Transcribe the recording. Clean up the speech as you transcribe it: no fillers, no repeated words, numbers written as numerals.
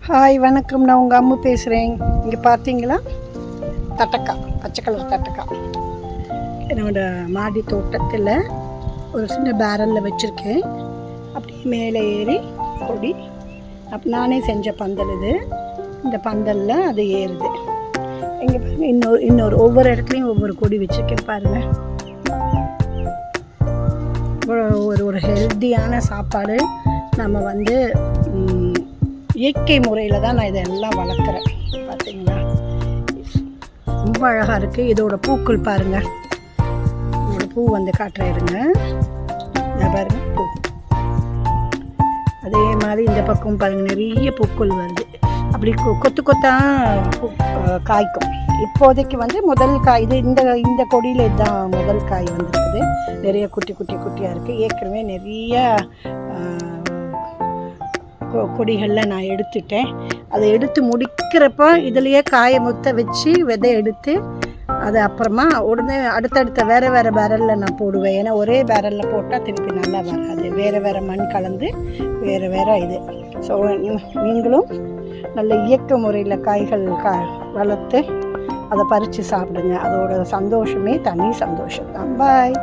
Hi வணக்கம், நான் உங்கள் அம்மு பேசுகிறேன். இங்கே பார்த்தீங்களா, தட்டக்காய், பச்சை கலர் தட்டக்காய் என்னோடய மாடி தோட்டத்தில் ஒரு சின்ன பேரலில் வச்சுருக்கேன். அப்படியே மேலே ஏறி கொடி நானே செஞ்ச பந்தல் இது. இந்த பந்தலில் அது ஏறுது. இங்கே பாருங்கள், இன்னொரு ஒவ்வொரு இடத்துலையும் ஒவ்வொரு கொடி வச்சுருக்கேன் பாருங்கள். ஒரு ஹெல்த்தியான சாப்பாடு. நம்ம இயற்கை முறையில் தான் நான் இதெல்லாம் வளர்க்குறேன். பார்த்தீங்களா, ரொம்ப அழகாக இருக்குது. இதோட பூக்கள் பாருங்கள். இதோட பூ காட்டுறேருங்க. பாருங்கள் பூ. அதே மாதிரி இந்த பக்கம் பாருங்கள், நிறைய பூக்கள் வருது. அப்படி கொத்து கொத்தாக காய்க்கும். இப்போதைக்கு முதல் காய் இது. இந்த கொடியில் இதுதான் முதல் காய் வந்துருக்குது. நிறைய குட்டியாக இருக்குது. ஏற்கனவே நிறைய கொடிகளில் நான் எடுத்துட்டேன். அதை எடுத்து முடிக்கிறப்போ இதுலேயே காயை முத்த வச்சு விதை எடுத்து அதை அப்புறமா உடனே அடுத்தடுத்த வேறு பேரலில் நான் போடுவேன். ஏன்னா ஒரே பேரலில் போட்டால் திருப்பி நல்லா வராது. வேறு மண் கலந்து வேறு இது. ஸோ நீங்களும் நல்ல இயக்க முறையில் காய்கள் வளர்த்து அதை பறித்து சாப்பிடுங்க. அதோட சந்தோஷமே தனி சந்தோஷம் தான். பாய்.